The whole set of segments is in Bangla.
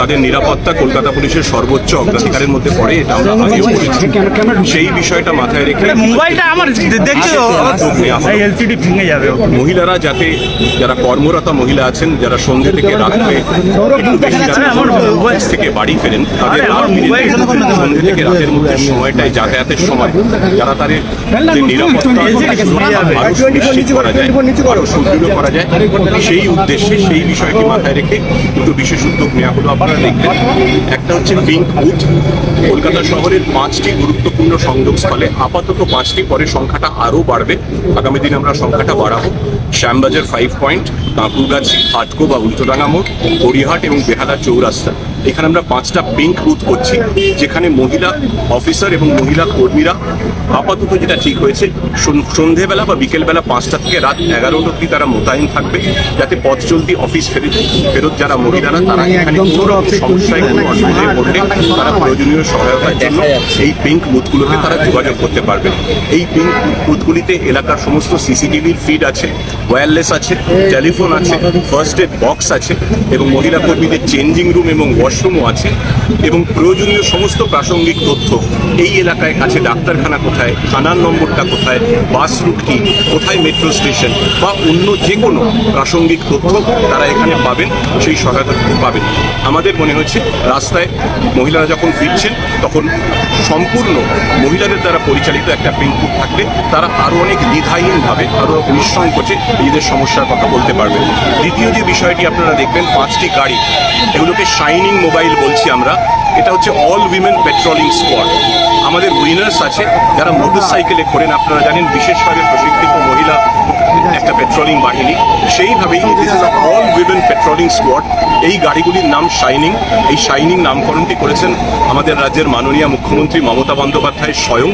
তাদের নিরাপত্তা কলকাতা পুলিশের সর্বোচ্চ অগ্রাধিকারের মধ্যে পড়ে, এটা আমরা আগেও বলেছি। সেই বিষয়টা মাথায় রেখে মোবাইলটা আমার দেখছো এলসিডি ভেঙে যাবে। মহিলারা যাতে, যারা কর্মরতা মহিলা আছেন, যারা সন্ধ্যে থেকে রাত্রে অফিস থেকে বাড়ি ফেরেন, তাদের সন্ধ্যে থেকে রাতের মধ্যে সময়টায় যাতায়াতের সময় যারা তাদের নিরাপত্তা আরো সুনিশ্চিত করা যায়, আরো সুদৃঢ় করা যায়, সেই উদ্দেশ্যে সেই বিষয়টি মাথায় রেখে দুটো বিশেষ উদ্যোগ নেওয়া হলো। আপনারা দেখবেন, একটা হচ্ছে পিঙ্ক বুথ। কলকাতা শহরের 5টি গুরুত্বপূর্ণ সংযোগস্থলে আপাতত 5টি, পরে সংখ্যাটা আরও বাড়বে, আগামী দিনে আমরা সংখ্যাটা বাড়াবো। শ্যামবাজার 5 পয়েন্ট, কাঁকুরগাছি, হাটকো বা উল্টোডাঙ্গা মোড়, গড়িয়াহাট এবং বেহালা চৌরাস্তা, এখানে আমরা 5টা পিঙ্ক বুথ করছি, যেখানে মহিলা অফিসার এবং মহিলা কর্মীরা আপাতত যেটা ঠিক হয়েছে সন্ধেবেলা বা বিকেলবেলা 5টা থেকে রাত 11টা অবধি তারা মোতায়েন থাকবে, যাতে পথ চলতি অফিস ফেরত যারা মহিলারা তারা এখানে কোনো রকম সমস্যায় কোনো অসুবিধায় পড়লে তারা প্রয়োজনীয় সহায়তার জন্য এই পিঙ্ক বুথগুলোতে তারা যোগাযোগ করতে পারবে। এই পিঙ্ক বুথগুলিতে এলাকার সমস্ত সিসিটিভির ফিড আছে, ওয়্যারলেস আছে, টেলিফোন আছে, ফার্স্ট এড বক্স আছে এবং মহিলা কর্মীদের চেঞ্জিং রুম এবং ওয়াশরুমও আছে, এবং প্রয়োজনীয় সমস্ত প্রাসঙ্গিক তথ্য, এই এলাকায় কাছে ডাক্তারখানা কোথায়, থানার নম্বরটা কোথায়, বাস রুট কি, কোথায় মেট্রো স্টেশন বা অন্য যে কোনো প্রাসঙ্গিক তথ্য তারা এখানে পাবেন, সেই সহায়তা পাবেন। আমাদের মনে হচ্ছে রাস্তায় মহিলারা যখন ফিরছেন তখন সম্পূর্ণ মহিলাদের দ্বারা পরিচালিত একটা পিঙ্ক বুথ থাকলে তারা আরও অনেক দ্বিধাহীনভাবে, আরও নিঃসংকোচে নিজেদের সমস্যার কথা বলতে পারবেন। দ্বিতীয় যে বিষয়টি আপনারা দেখবেন, 5টি গাড়ি, এগুলোকে শাইনিং মোবাইল বলছি আমরা। এটা হচ্ছে অল উইমেন পেট্রোলিং স্কোয়াড। আমাদের উইনার্স আছে যারা মোটর সাইকেলে করেন, আপনারা জানেন বিশেষভাবে প্রশিক্ষিত মহিলা একটা পেট্রোলিং বাহিনী, সেইভাবেই অল উইমেন পেট্রোলিং স্কোয়াড। এই গাড়িগুলির নাম শাইনিং। এই শাইনিং নামকরণটি করেছেন আমাদের রাজ্যের মাননীয় মুখ্যমন্ত্রী মমতা বন্দ্যোপাধ্যায় স্বয়ং।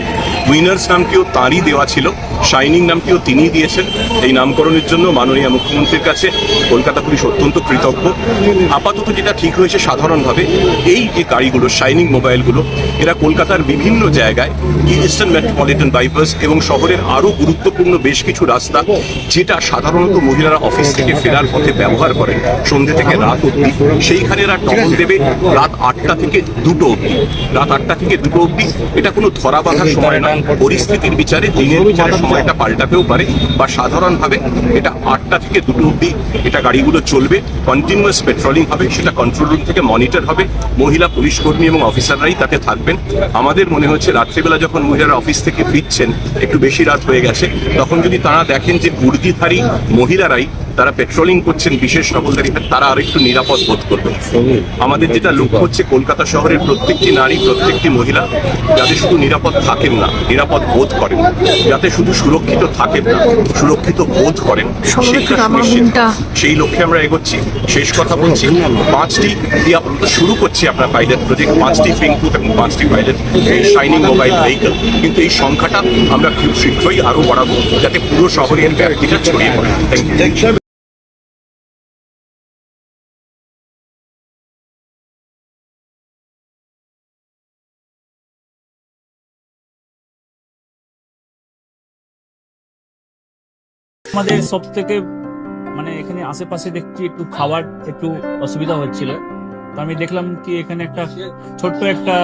উইনার্স নামটিও তাঁরই দেওয়া ছিল, শাইনিং নামটিও তিনিই দিয়েছেন। এই নামকরণের জন্য মাননীয় মুখ্যমন্ত্রীর কাছে কলকাতা পুলিশ অত্যন্ত কৃতজ্ঞ। আপাতত যেটা ঠিক হয়েছে সাধারণভাবে, এই যে গাড়িগুলো শাইনিং মোবাইলগুলো, এরা কলকাতার বিভিন্ন জায়গায়, ইস্টার্ন মেট্রোপলিটন বাইপাস এবং শহরের আরও গুরুত্বপূর্ণ বেশ কিছু রাস্তা, যেটা সাধারণত মহিলারা অফিস থেকে ফেরার পথে ব্যবহার করেন সন্ধ্যে থেকে রাত অবধি, সেইখানে এরা টহল দেবে রাত 8টা থেকে 2টো অবধি। রাত 8টা থেকে 2টো অবধি এটা কোনো ধরা বাঁধার সময় নয়, পরিস্থিতির বিচারে দিনের বিচারে সময়টা পাল্টাতেও পারে, বা সাধারণভাবে এটা 8টা থেকে 2টো অবধি এটা গাড়িগুলো চলবে, কন্টিনিউয়াস পেট্রোলিং হবে, সেটা কন্ট্রোল রুম থেকে মনিটর হবে, মহিলা পুলিশ কর্মী এবং অফিসাররাই তাতে থাকবেন। আমাদের মনে হচ্ছে রাত্রিবেলা যখন মহিলারা অফিস থেকে ফিরছেন, একটু বেশি রাত হয়ে গেছে, তখন যদি তারা দেখেন যে উর্দিধারী মহিলারাই তারা পেট্রোলিং করছেন বিশেষ নকলদারি, তারা আর একটু নিরাপদ বোধ করবে। আমাদের যেটা লক্ষ্য হচ্ছে কলকাতা শহরের প্রত্যেকটি নারী, প্রত্যেকটি মহিলা যাতে শুধু নিরাপদ থাকেন না, নিরাপদ বোধ করেন, যাতে শুধু সুরক্ষিত থাকেন না, সুরক্ষিত বোধ করেন, সেই লক্ষ্যে আমরা এগোচ্ছি। শেষ কথা বলছি, 5টি দিয়ে আপাতত শুরু করছি আপনার পাইলট প্রজেক্ট, 5টি পিঙ্ক বুথ এবং 5টি পাইলট শাইনিং মোবাইল ভেহিকল, কিন্তু এই সংখ্যাটা আমরা খুব শীঘ্রই আরও বাড়াবো, যাতে পুরো শহরে এর ব্যাপ্তিটা ছড়িয়ে পড়ে। Thank you. আমাদের সব থেকে এখানে আশেপাশে দেখছি একটু খাবার একটু অসুবিধা হচ্ছিল, তো আমি দেখলাম কি এখানে একটা ছোট্ট একটা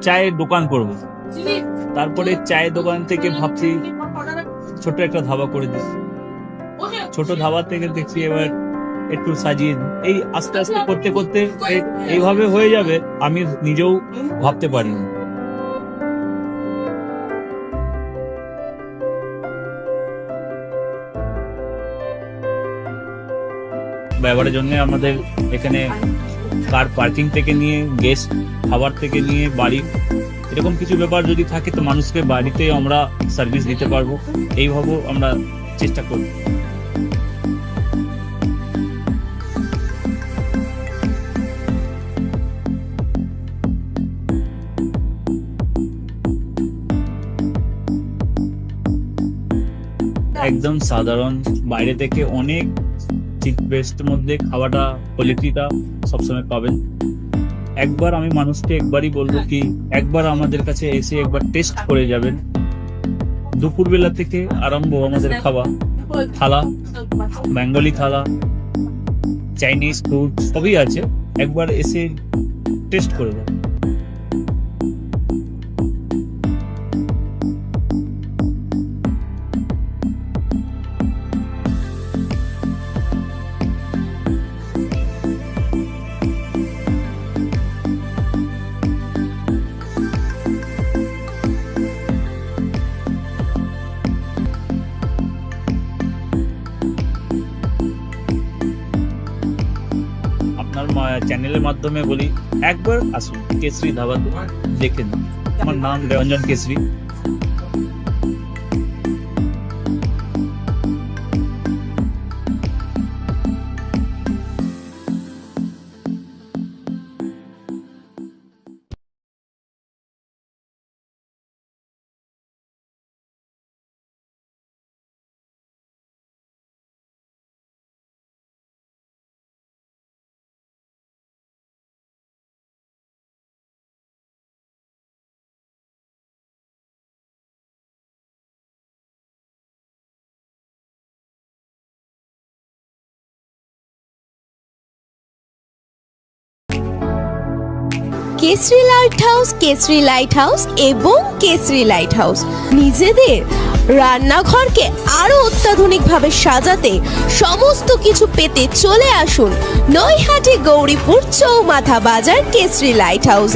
চায়ের দোকান করব। তারপরে চায়ের দোকান থেকে ভাবছি ছোট্ট একটা ধাবা করে দিই। ছোট ধাবা থেকে দেখছি এবার একটু সাজিয়ে এই আস্তে আস্তে করতে করতে এইভাবে হয়ে যাবে, আমি নিজেও ভাবতে পারিনি। ব্যবহারের জন্য আমাদের এখানে কার পার্কিং থেকে নিয়ে গেস্ট খাবার থেকে নিয়ে বাড়ি, এরকম কিছু ব্যাপার যদি থাকে তো মানুষকে বাড়িতে আমরা সার্ভিস দিতে পারবো, এইভাবে আমরা চেষ্টা করব। একদম সাধারণ, বাইরে থেকে অনেক চিপ বেস্ট মধ্যে খাওয়াটা কোয়ালিটিটা সবসময় পাবেন। একবার আমি মানুষকে একবারই বলবো কি একবার আমাদের কাছে এসে একবার টেস্ট করে যাবেন। দুপুরবেলা থেকে আরম্ভ আমাদের খাওয়া, থালা, বেঙ্গলি থালা, চাইনিজ ফুড সবই আছে। একবার এসে টেস্ট করে যান। আপনার চ্যানেলের মাধ্যমে বলি, একবার আসুন কেশরী ধাবাতে, দেখে নিন। আমার নাম রঞ্জন কেশরী। কেশরী লাইট হাউস, কেশরী লাইট হাউস এবং কেশরী লাইট হাউস নিজেদের রান্নাঘরকে আরো অত্যাধুনিকভাবে সাজাতে সমস্ত কিছু পেতে চলে আসুন নৈহাটি গৌরীপুর চৌমাথা বাজার কেশরী লাইট হাউস।